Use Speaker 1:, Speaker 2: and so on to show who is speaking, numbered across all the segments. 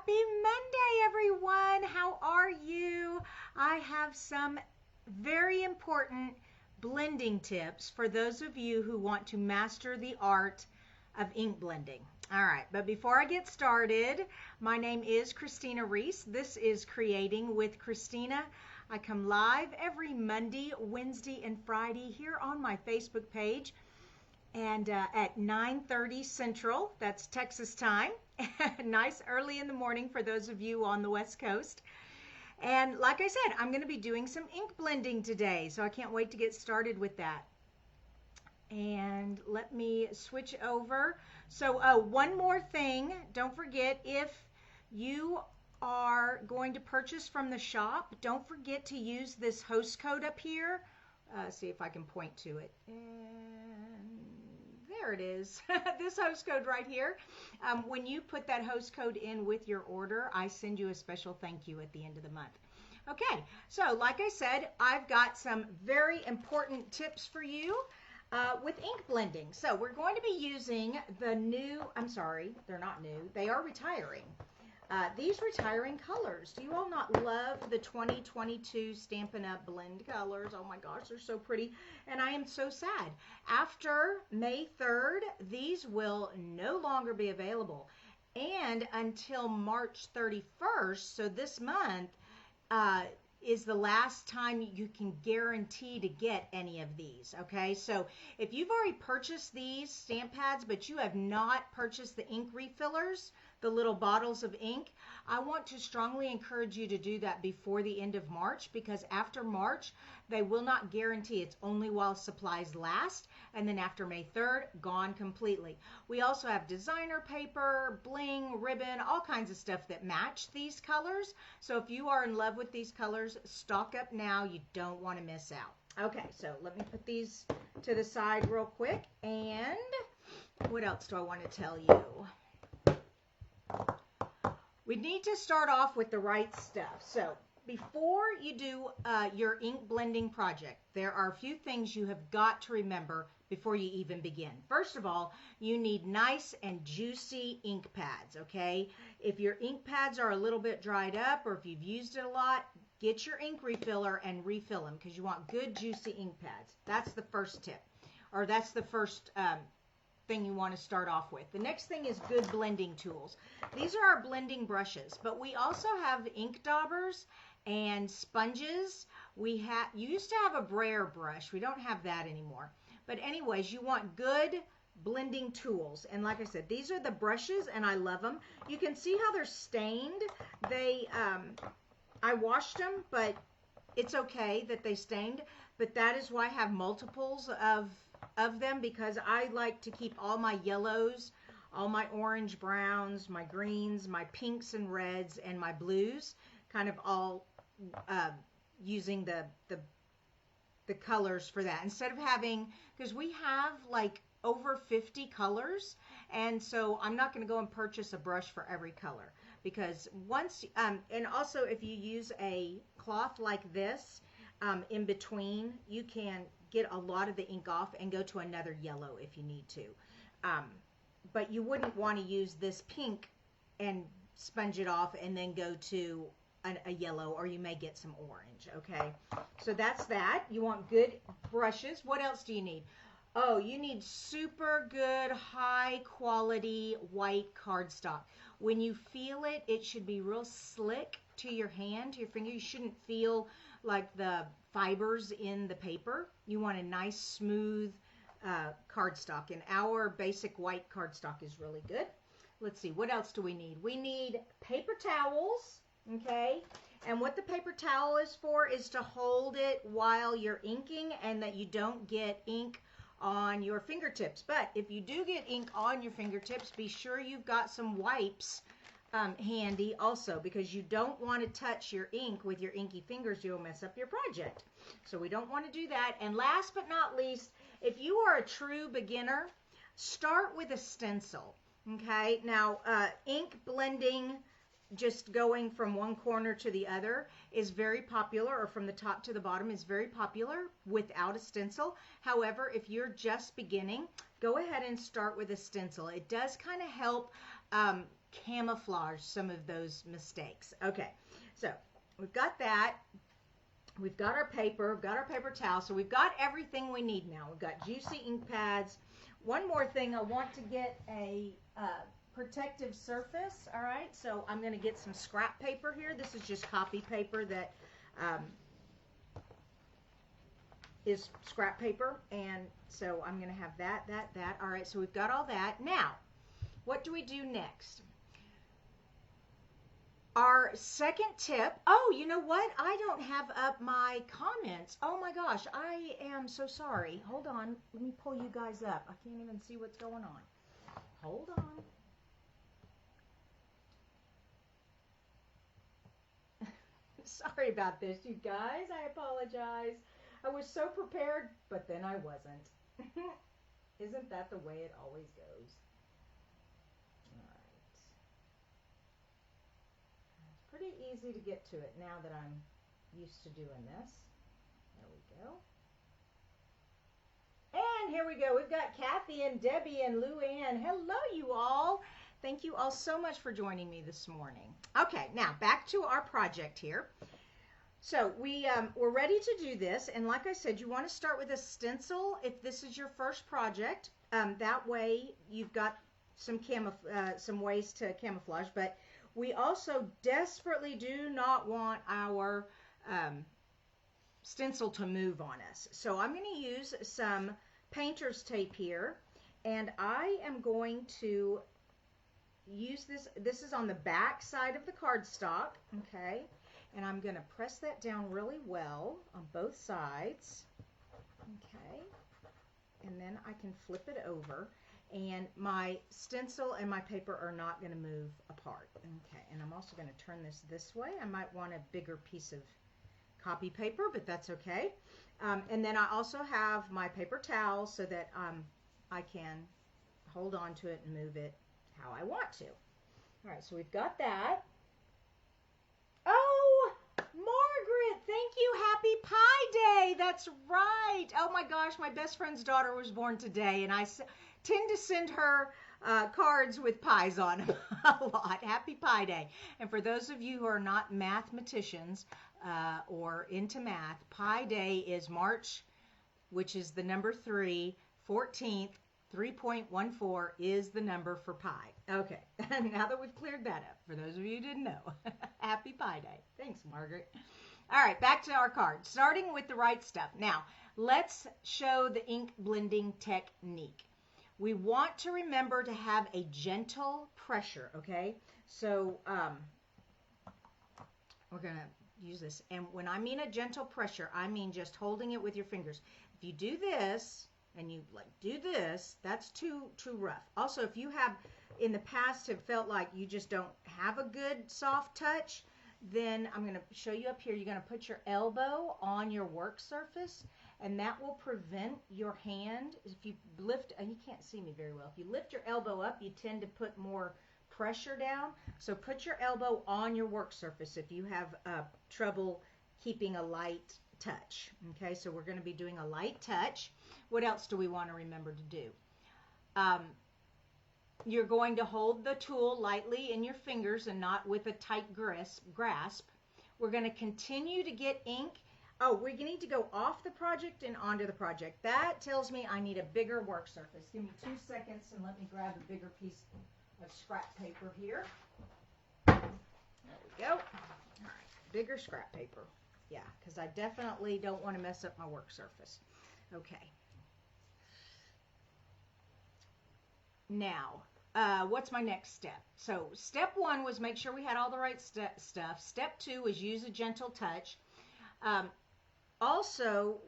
Speaker 1: Happy Monday, everyone. How are you? I have some very important blending tips for those of you who want to master the art of ink blending. All right, but before I get started, my name is Kristina Reese. This is Creating with Kristina. I come live every Monday, Wednesday, and Friday here on my Facebook page and at 9:30 Central, that's Texas time. Nice early in the morning for those of you on the West Coast. And like I said, I'm going to be doing some ink blending today, so I can't wait to get started with that. And let me switch over. So one more thing, don't forget, if you are going to purchase from the shop, don't forget to use this host code up here. See if I can point to it. And there it is. This host code right here. When you put that host code in with your order, I send you a special thank you at the end of the month. Okay, so like I said, I've got some very important tips for you with ink blending. So we're going to be using the new, I'm sorry, they're not new, they are retiring. These retiring colors. Do you all not love the 2022 Stampin' Up! Blend colors? Oh my gosh, they're so pretty. And I am so sad. After May 3rd, these will no longer be available. And until March 31st, so this month, is the last time you can guarantee to get any of these, okay? So if you've already purchased these stamp pads, but you have not purchased the ink refillers, the little bottles of ink, I want to strongly encourage you to do that before the end of March, because after March, they will not guarantee. It's only while supplies last, and then after May 3rd, gone completely. We also have designer paper, bling, ribbon, all kinds of stuff that match these colors. So if you are in love with these colors, stock up now. You don't want to miss out. Okay, so let me put these to the side real quick. And what else do I want to tell you? We need to start off with the right stuff. So before you do your ink blending project, there are a few things you have got to remember before you even begin. First of all, you need nice and juicy ink pads, okay? If your ink pads are a little bit dried up, or if you've used it a lot, get your ink refiller and refill them, because you want good juicy ink pads. That's the first tip, or that's the first thing you want to start off with. The next thing is good blending tools. These are our blending brushes, but we also have ink daubers and sponges. You used to have a brayer brush. We don't have that anymore. But anyways, you want good blending tools. And like I said, these are the brushes, and I love them. You can see how they're stained. I washed them, but it's okay that they stained. But that is why I have multiples of them, because I like to keep all my yellows, all my orange browns, my greens, my pinks and reds, and my blues, kind of all using the colors for that, instead of having, because we have like over 50 colors, and so I'm not going to go and purchase a brush for every color, because once and also if you use a cloth like this in between, you can get a lot of the ink off and go to another yellow if you need to. But you wouldn't want to use this pink and sponge it off and then go to a yellow, or you may get some orange, okay? So that's that. You want good brushes. What else do you need? Oh, you need super good, high quality white cardstock. When you feel it, it should be real slick to your hand, to your finger. You shouldn't feel like the fibers in the paper. You want a nice smooth cardstock, and our basic white cardstock is really good. Let's see, what else do we need? We need paper towels, okay? And what the paper towel is for is to hold it while you're inking, and that you don't get ink on your fingertips. But if you do get ink on your fingertips, be sure you've got some wipes handy also, because you don't want to touch your ink with your inky fingers. You'll mess up your project. So we don't want to do that. And last but not least, if you are a true beginner, start with a stencil. Okay, now ink blending just going from one corner to the other is very popular, or from the top to the bottom is very popular without a stencil. However, if you're just beginning, go ahead and start with a stencil. It does kind of help camouflage some of those mistakes. Okay, so we've got that. We've got our paper, we've got our paper towel, so we've got everything we need now. We've got juicy ink pads. One more thing, I want to get a protective surface, all right? So I'm going to get some scrap paper here. This is just copy paper that is scrap paper, and so I'm going to have that. All right, so we've got all that. Now, what do we do next? Our second tip, oh, you know what? I don't have up my comments. Oh my gosh, I am so sorry. Hold on, let me pull you guys up. I can't even see what's going on. Hold on. Sorry about this, you guys. I apologize. I was so prepared, but then I wasn't. Isn't that the way it always goes? Pretty easy to get to it now that I'm used to doing this. There we go. And here we go. We've got Kathy and Debbie and Luann. Hello, you all. Thank you all so much for joining me this morning. Okay, now back to our project here. So we're ready to do this. And like I said, you want to start with a stencil if this is your first project. That way you've got some ways to camouflage, but we also desperately do not want our stencil to move on us. So I'm going to use some painter's tape here, and I am going to use this. This is on the back side of the cardstock, okay? And I'm going to press that down really well on both sides, okay? And then I can flip it over. And my stencil and my paper are not going to move apart. Okay, and I'm also going to turn this way. I might want a bigger piece of copy paper, but that's okay. And then I also have my paper towel so that I can hold on to it and move it how I want to. All right, so we've got that. Oh, Margaret, thank you. Happy Pi Day. That's right. Oh my gosh, my best friend's daughter was born today, and I tend to send her cards with pies on them a lot. Happy Pi Day. And for those of you who are not mathematicians or into math, Pi Day is March, which is the number 3, 14th, 3.14 is the number for pi. Okay, now that we've cleared that up, for those of you who didn't know, Happy Pi Day. Thanks, Margaret. All right, back to our card, starting with the right stuff. Now, let's show the ink blending technique. We want to remember to have a gentle pressure, okay? So we're going to use this. And when I mean a gentle pressure, I mean just holding it with your fingers. If you do this and you like do this, that's too rough. Also, if you have in the past have felt like you just don't have a good soft touch, then I'm going to show you up here. You're going to put your elbow on your work surface, and that will prevent your hand. If you lift, and you can't see me very well, if you lift your elbow up, you tend to put more pressure down. So put your elbow on your work surface if you have trouble keeping a light touch. Okay, so we're going to be doing a light touch. What else do we want to remember to do? You're going to hold the tool lightly in your fingers and not with a tight grasp. We're going to continue to get ink. Oh, we need to go off the project and onto the project. That tells me I need a bigger work surface. Give me 2 seconds and let me grab a bigger piece of scrap paper here. There we go. All right, bigger scrap paper. Yeah, because I definitely don't want to mess up my work surface. Okay. Now, what's my next step? So step 1 was make sure we had all the right stuff. Step 2 was use a gentle touch. Also,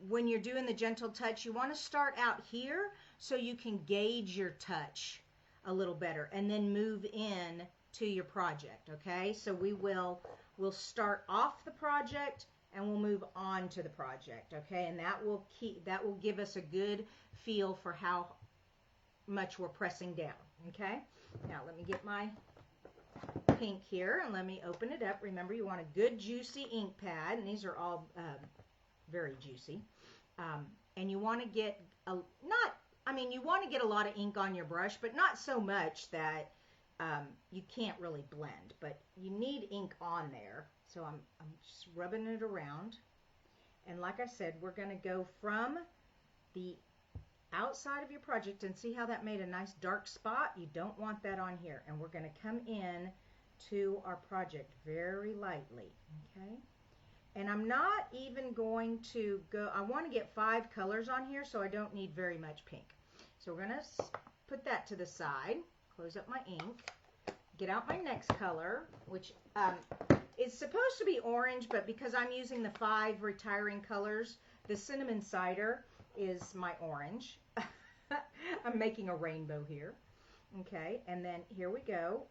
Speaker 1: when you're doing the gentle touch, you want to start out here so you can gauge your touch a little better and then move in to your project, okay? So we'll start off the project and we'll move on to the project, okay? And that will give us a good feel for how much we're pressing down, okay? Now let me get my pink here, and let me open it up. Remember, you want a good juicy ink pad, and these are all very juicy. And you want to get you want to get a lot of ink on your brush, but not so much that you can't really blend, but you need ink on there. So I'm just rubbing it around. And like I said, we're going to go from the outside of your project, and see how that made a nice dark spot? You don't want that on here. And we're going to come in to our project very lightly, okay? And I'm not even going to go, I want to get 5 colors on here, so I don't need very much pink. So we're going to put that to the side, close up my ink, get out my next color, which is supposed to be orange, but because I'm using the 5 retiring colors, the cinnamon cider is my orange. I'm making a rainbow here. Okay, and then here we go.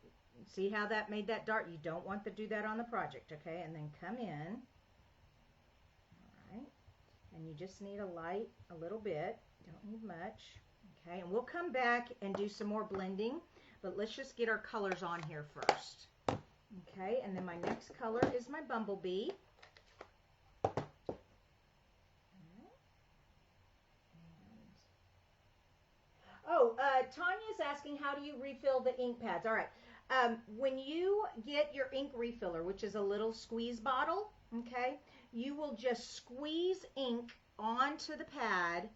Speaker 1: See how that made that dark? You don't want to do that on the project, okay? And then come in. All right, and you just need a light, a little bit. Don't need much. Okay, and we'll come back and do some more blending, but let's just get our colors on here first. Okay, and then my next color is my Bumblebee. Tanya's asking, how do you refill the ink pads? All right, when you get your ink refiller, which is a little squeeze bottle, okay, you will just squeeze ink onto the pad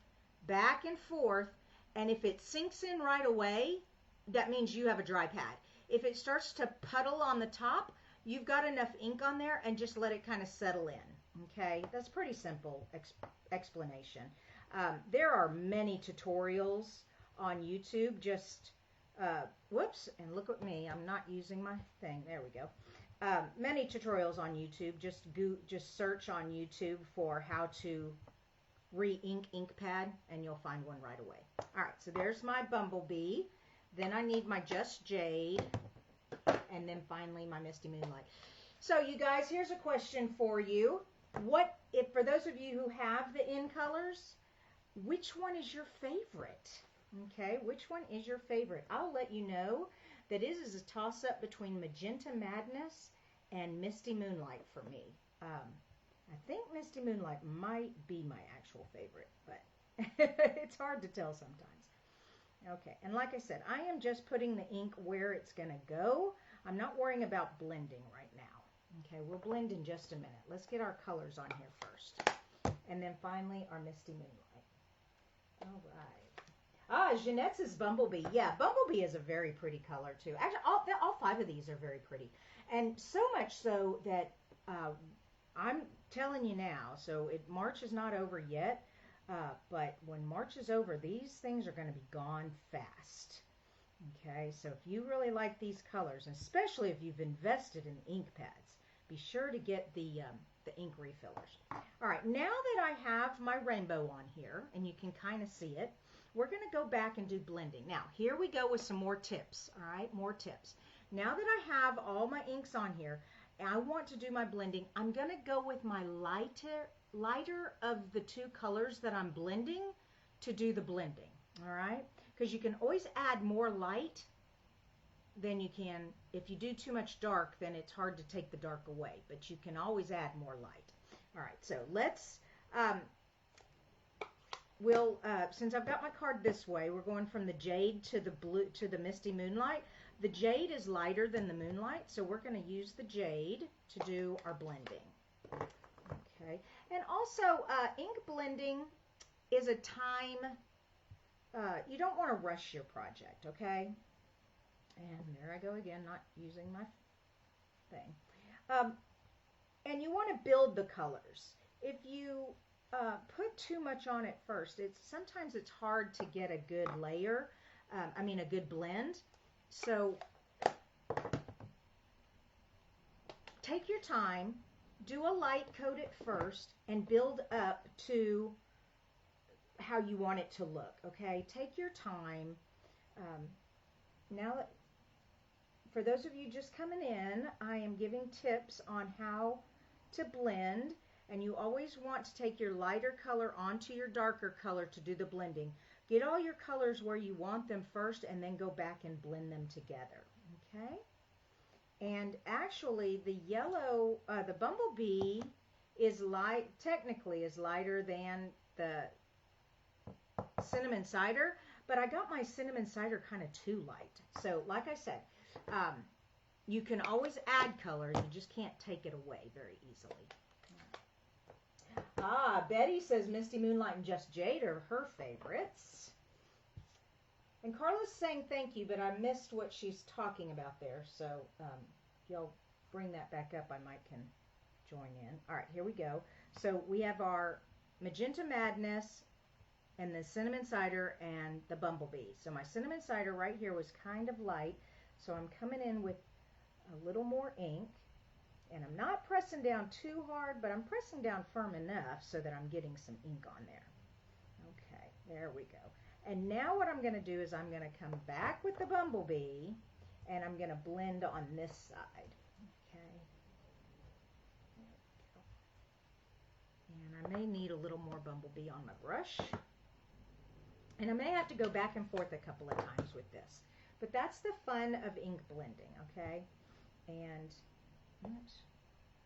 Speaker 1: back and forth, and if it sinks in right away, that means you have a dry pad. If it starts to puddle on the top, you've got enough ink on there, and just let it kind of settle in, okay? That's pretty simple explanation. There are many tutorials on YouTube. Just whoops, and look at me, I'm not using my thing. There we go. Many tutorials on YouTube. Just search on YouTube for how to re-ink ink pad, and you'll find one right away. All right, so there's my Bumblebee. Then I need my Just Jade, and then finally my Misty Moonlight. So you guys, here's a question for you. For those of you who have the in colors, which one is your favorite? Okay, which one is your favorite? I'll let you know that it is a toss-up between Magenta Madness and Misty Moonlight for me. I think Misty Moonlight might be my actual favorite, but it's hard to tell sometimes. Okay, and like I said, I am just putting the ink where it's going to go. I'm not worrying about blending right now. Okay, we'll blend in just a minute. Let's get our colors on here first. And then finally, our Misty Moonlight. All right. Jeanette's is Bumblebee. Yeah, Bumblebee is a very pretty color, too. Actually, all 5 of these are very pretty. And so much so that I'm telling you now, so March is not over yet, but when March is over, these things are going to be gone fast. Okay, so if you really like these colors, especially if you've invested in ink pads, be sure to get the ink refillers. All right, now that I have my rainbow on here, and you can kind of see it, we're going to go back and do blending. Now, here we go with some more tips, all right, more tips. Now that I have all my inks on here, and I want to do my blending, I'm going to go with my lighter of the 2 colors that I'm blending to do the blending, all right? Because you can always add more light than you can. If you do too much dark, then it's hard to take the dark away, but you can always add more light. All right, so let's, since I've got my card this way, we're going from the Jade to the blue to the Misty Moonlight. The Jade is lighter than the Moonlight, so we're going to use the Jade to do our blending. Okay, and also ink blending is a time, you don't want to rush your project, okay? And there I go again, not using my thing. And you want to build the colors. If you put too much on it first, sometimes it's hard to get a good layer, a good blend. So take your time, do a light coat at first, and build up to how you want it to look, okay? Take your time. Now, for those of you just coming in, I am giving tips on how to blend, and you always want to take your lighter color onto your darker color to do the blending. Get all your colors where you want them first, and then go back and blend them together, okay? And actually the yellow, the Bumblebee is light, technically is lighter than the Cinnamon Cider, but I got my Cinnamon Cider kind of too light. So like I said, you can always add colors, you just can't take it away very easily. Ah, Betty says Misty Moonlight and Just Jade are her favorites. And Carla's saying thank you, but I missed what she's talking about there. So if y'all bring that back up, I might can join in. All right, here we go. So we have our Magenta Madness and the Cinnamon Cider and the Bumblebee. So my Cinnamon Cider right here was kind of light. So I'm coming in with a little more ink. And I'm not pressing down too hard, but I'm pressing down firm enough so that I'm getting some ink on there. Okay, there we go. And now what I'm going to do is I'm going to come back with the Bumblebee, and I'm going to blend on this side. Okay. There we go. And I may need a little more Bumblebee on my brush. And I may have to go back and forth a couple of times with this. But that's the fun of ink blending, okay? And oops.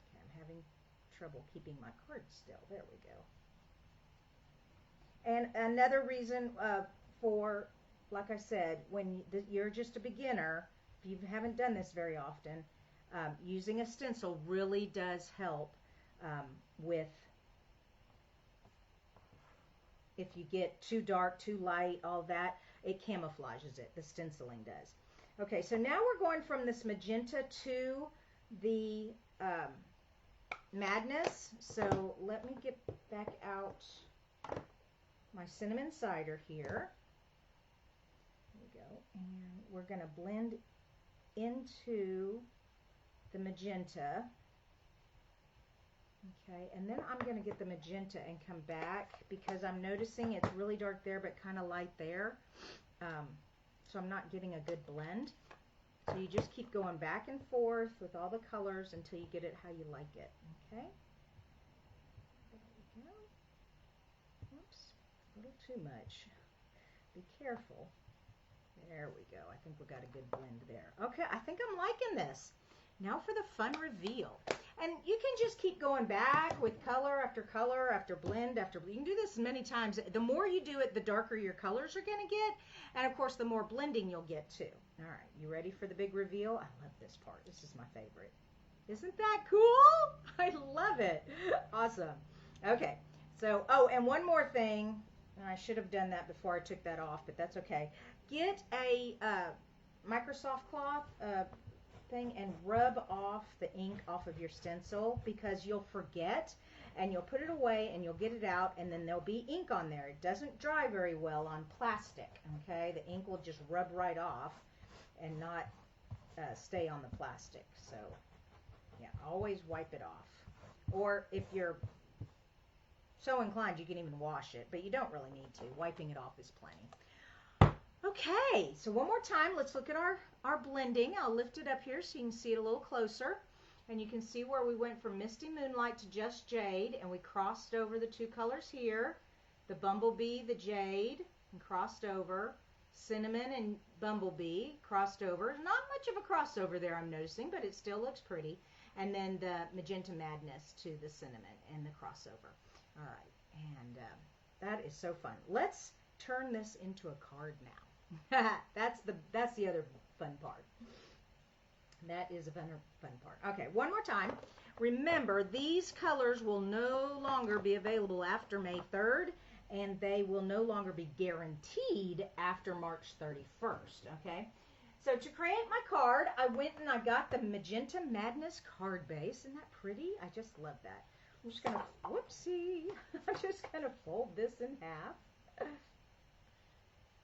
Speaker 1: Okay, I'm having trouble keeping my card still. There we go. And another reason for, like I said, when you're just a beginner, if you haven't done this very often, using a stencil really does help with if you get too dark, too light, all that, it camouflages it. The stenciling does. Okay, so now we're going from this magenta to the Madness. So let me get back out my Cinnamon Cider here. There we go. And we're going to blend into the magenta. Okay, and then I'm going to get the magenta and come back because I'm noticing it's really dark there but kind of light there. So I'm not getting a good blend. So you just keep going back and forth with all the colors until you get it how you like it. Okay? There we go. Oops, a little too much. Be careful. There we go. I think we got a good blend there. Okay, I think I'm liking this. Now for the fun reveal. And you can just keep going back with color after blend after blend. You can do this many times. The more you do it, the darker your colors are going to get. And of course, the more blending you'll get too. All right, you ready for the big reveal? I love this part. This is my favorite. Isn't that cool? I love it. Awesome. Okay, so, oh, and one more thing. And I should have done that before I took that off, but that's okay. Get a Microsoft cloth thing and rub off the ink off of your stencil because you'll forget and you'll put it away and you'll get it out and then there'll be ink on there. It doesn't dry very well on plastic, okay? The ink will just rub right off and not stay on the plastic. So, yeah, always wipe it off. Or if you're so inclined, you can even wash it, but you don't really need to. Wiping it off is plenty. Okay, so one more time, let's look at our blending. I'll lift it up here so you can see it a little closer. And you can see where we went from Misty Moonlight to Just Jade, and we crossed over the two colors here. The Bumblebee, the Jade, and crossed over. Cinnamon and Bumblebee, crossed over. Not much of a crossover there, I'm noticing, but it still looks pretty. And then the Magenta Madness to the Cinnamon and the crossover. All right, and that is so fun. Let's turn this into a card now. That's the other fun part. That is a fun part. Okay, one more time. Remember, these colors will no longer be available after May 3rd, and they will no longer be guaranteed after March 31st, okay? So to create my card, I went and I got the Magenta Madness card base. Isn't that pretty? I just love that. I'm just going to, whoopsie, I'm just going to fold this in half.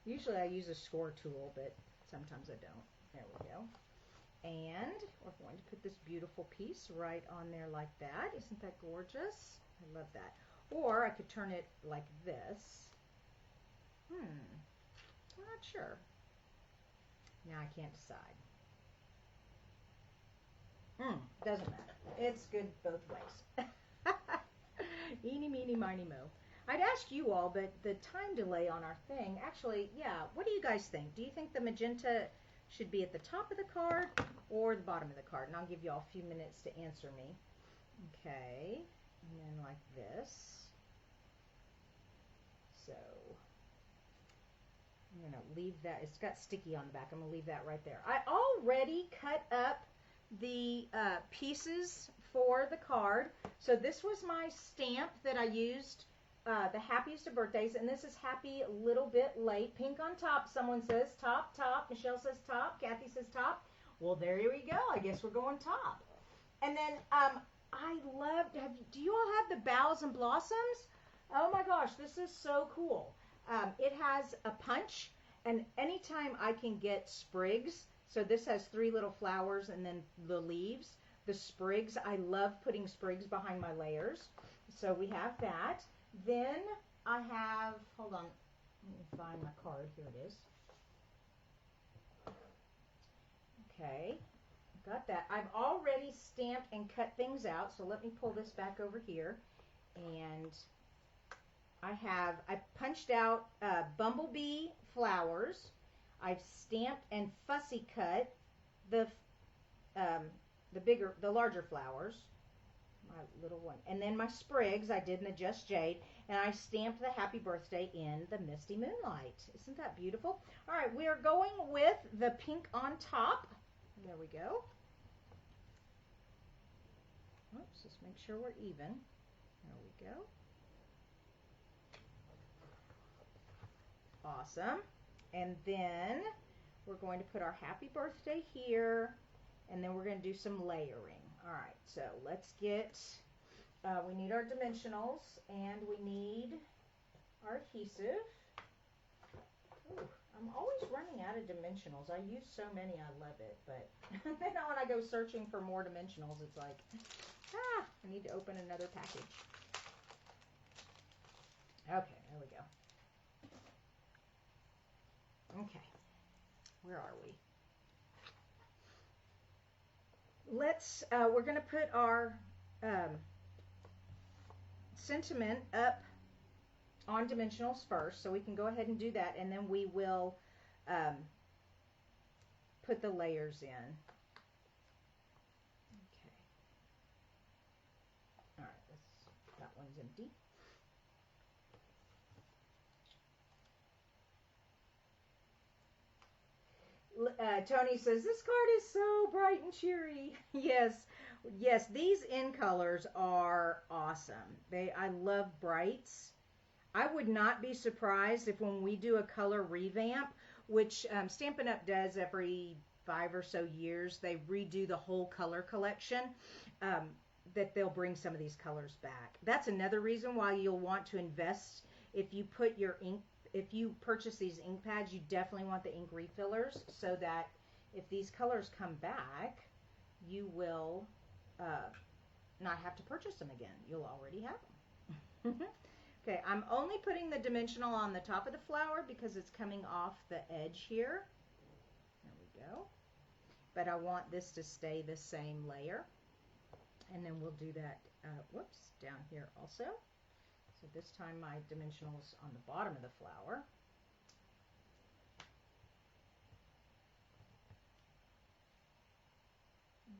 Speaker 1: Usually I use a score tool, but sometimes I don't. There we go. And we're going to put this beautiful piece right on there like that. Isn't that gorgeous? I love that. Or I could turn it like this. I'm not sure. Now I can't decide. Doesn't matter. It's good both ways. Eeny, meeny, miny, mo. I'd ask you all, but the time delay on our thing, actually, yeah, what do you guys think? Do you think the magenta should be at the top of the card or the bottom of the card. And I'll give you all a few minutes to answer me. Okay, and then like this. So I'm going to leave that. It's got sticky on the back. I'm going to leave that right there. I already cut up the pieces for the card. So this was my stamp that I used, the happiest of birthdays, and this is happy a little bit late. Pink on top. Someone says top, top. Michelle says top. Kathy says top. Well, there we go. I guess we're going top. And then I loved, do you all have the Boughs and Blossoms? Oh my gosh, this is so cool. It has a punch, and anytime I can get sprigs, so this has 3 little flowers and then the leaves, the sprigs, I love putting sprigs behind my layers. So we have that. Then I have, hold on, let me find my card. Here it is. Okay, got that. I've already stamped and cut things out, so let me pull this back over here. And I punched out Bumblebee flowers. I've stamped and fussy cut the larger flowers, my little one, and then my sprigs I did in the Just Jade, and I stamped the happy birthday in the Misty Moonlight. Isn't that beautiful? All right, we are going with the pink on top. There we go. Oops, let's make sure we're even. There we go. Awesome. And then we're going to put our happy birthday here, and then we're going to do some layering. All right, so let's get, we need our dimensionals, and we need our adhesive. Ooh, I'm always running out of dimensionals. I use so many, I love it, but then when I go searching for more dimensionals, it's like, I need to open another package. Okay, there we go. Okay, where are we? Let's, we're going to put our sentiment up on dimensionals first, so we can go ahead and do that, and then we will put the layers in. Okay. All right, that one's empty. Tony says, this card is so bright and cheery. Yes, yes, these in colors are awesome. I love brights. I would not be surprised if when we do a color revamp, which Stampin' Up! Does every 5 or so years, they redo the whole color collection, that they'll bring some of these colors back. That's another reason why you'll want to invest. If you put your ink, if you purchase these ink pads, you definitely want the ink refillers, so that if these colors come back, you will not have to purchase them again. You'll already have them. Okay, I'm only putting the dimensional on the top of the flower because it's coming off the edge here. There we go. But I want this to stay the same layer. And then we'll do that, whoops, down here also. So this time my dimensional's on the bottom of the flower. Okay.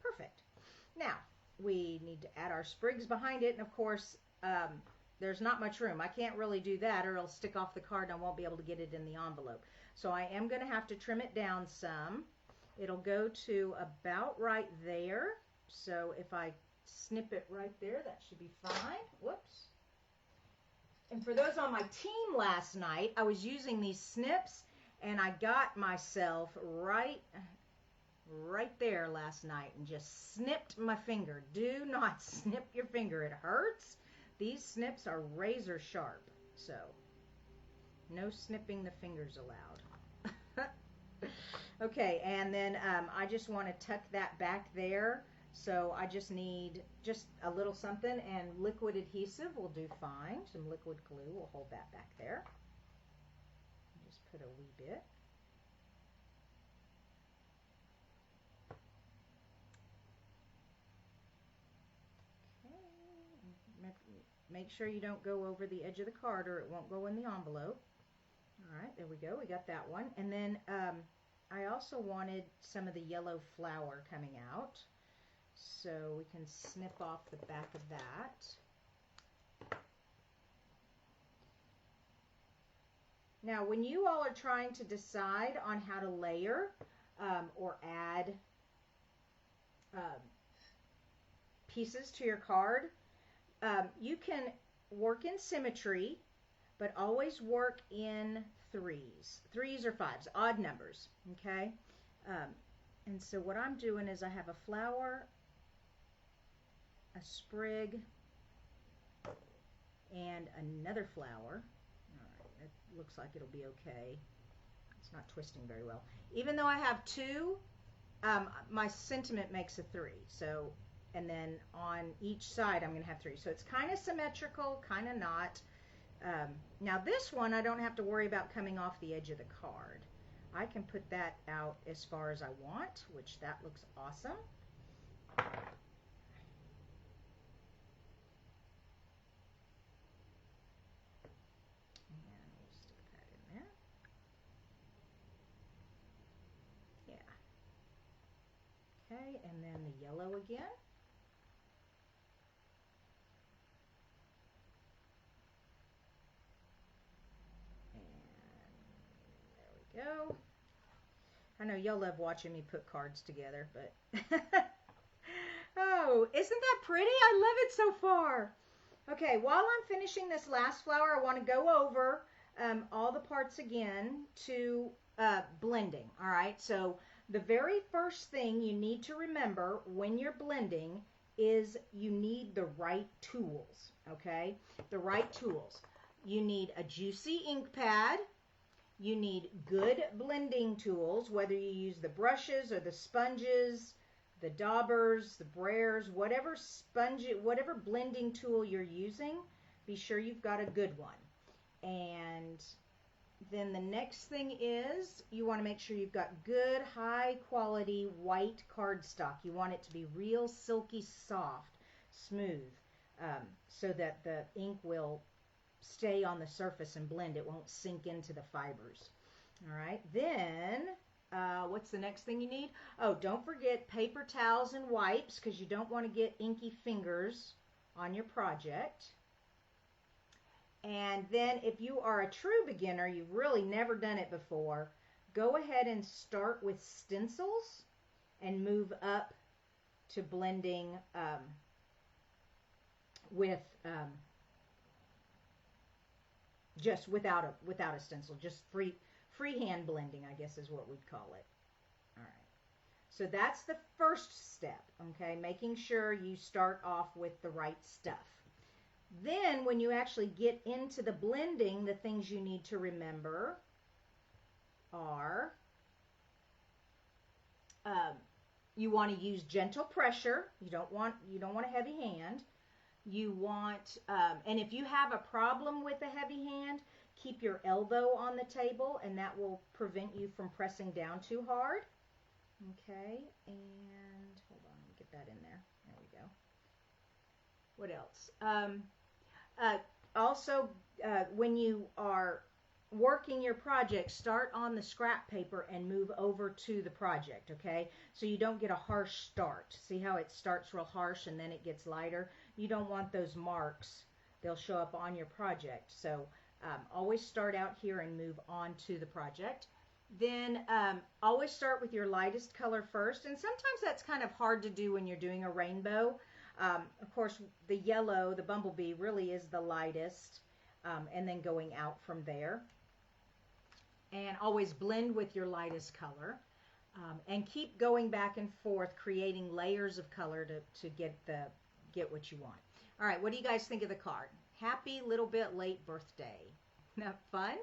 Speaker 1: Perfect. Now, we need to add our sprigs behind it, and of course, there's not much room. I can't really do that, or it'll stick off the card and I won't be able to get it in the envelope. So I am going to have to trim it down some. It'll go to about right there. So if I snip it right there, that should be fine. Whoops. And for those on my team last night, I was using these snips, and I got myself right there last night and just snipped my finger. Do not snip your finger. It hurts. These snips are razor sharp, so no snipping the fingers allowed. Okay, and then I just want to tuck that back there. So I just need just a little something, and liquid adhesive will do fine. Some liquid glue will hold that back there. Just put a wee bit. Okay. Make sure you don't go over the edge of the card, or it won't go in the envelope. All right, there we go. We got that one. And then I also wanted some of the yellow flower coming out. So we can snip off the back of that. Now, when you all are trying to decide on how to layer or add pieces to your card, you can work in symmetry, but always work in threes. Threes or fives, odd numbers, okay? And so what I'm doing is I have a flower, a sprig, and another flower. All right, it looks like it'll be okay. It's not twisting very well. Even though I have two, my sentiment makes a three. So, and then on each side I'm going to have three. So it's kind of symmetrical, kind of not. Now this one I don't have to worry about coming off the edge of the card. I can put that out as far as I want, which that looks awesome. And we'll stick that in there. Yeah. Okay, and then the yellow again. Go. I know y'all love watching me put cards together, but oh, isn't that pretty? I love it so far. Okay, while I'm finishing this last flower, I want to go over all the parts again to blending. All right, so the very first thing you need to remember when you're blending is you need the right tools. Okay, the right tools. You need a juicy ink pad. You need good blending tools, whether you use the brushes or the sponges, the daubers, the braires, whatever blending tool you're using, be sure you've got a good one. And then the next thing is you want to make sure you've got good, high quality white cardstock. You want it to be real silky, soft, smooth, so that the ink will stay on the surface and blend. It won't sink into the fibers. All right, then what's the next thing you need? Oh, don't forget paper towels and wipes, because you don't want to get inky fingers on your project. And then if you are a true beginner, you've really never done it before, go ahead and start with stencils and move up to blending with just without a stencil, just freehand blending, I guess is what we'd call it. All right. So that's the first step, okay? Making sure you start off with the right stuff. Then when you actually get into the blending, the things you need to remember are you want to use gentle pressure. You don't want a heavy hand. You want, and if you have a problem with a heavy hand, keep your elbow on the table, and that will prevent you from pressing down too hard. Okay, and hold on, let me get that in there. There we go. What else? Also, when you are working your project, start on the scrap paper and move over to the project, okay? So you don't get a harsh start. See how it starts real harsh and then it gets lighter? You don't want those marks. They'll show up on your project. So always start out here and move on to the project. Then always start with your lightest color first. And sometimes that's kind of hard to do when you're doing a rainbow. Of course, the yellow, the Bumblebee, really is the lightest. And then going out from there. And always blend with your lightest color. And keep going back and forth, creating layers of color to get what you want. All right, what do you guys think of the card? Happy little bit late birthday. Not fun?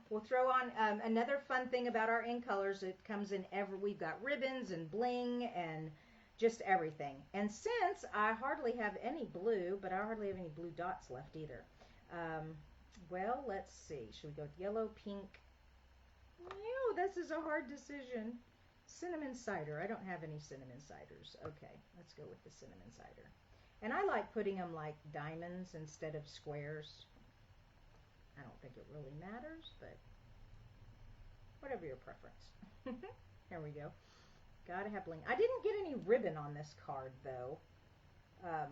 Speaker 1: We'll throw on another fun thing about our ink colors. It comes in we've got ribbons and bling and just everything. And since I hardly have any blue, but I hardly have any blue dots left either. Well, let's see. Should we go with yellow, pink? Ew, this is a hard decision. Cinnamon cider. I don't have any cinnamon ciders. Okay, let's go with the cinnamon cider. And I like putting them like diamonds instead of squares. I don't think it really matters, but whatever your preference. There we go. Gotta have bling. I didn't get any ribbon on this card, though. I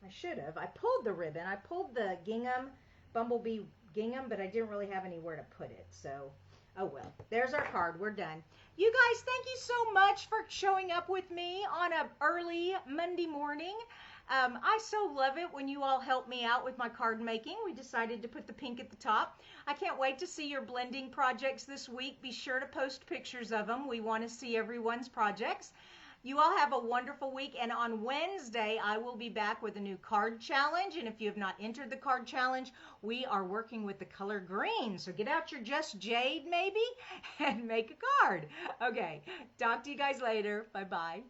Speaker 1: should have. I pulled the ribbon. I pulled the gingham, Bumblebee gingham, but I didn't really have anywhere to put it. So, oh well. There's our card. We're done. You guys, thank you so much for showing up with me on an early Monday morning. I so love it when you all help me out with my card making. We decided to put the pink at the top. I can't wait to see your blending projects this week. Be sure to post pictures of them. We want to see everyone's projects. You all have a wonderful week, and on Wednesday, I will be back with a new card challenge, and if you have not entered the card challenge, we are working with the color green, so get out your Just Jade, maybe, and make a card. Okay, talk to you guys later. Bye-bye.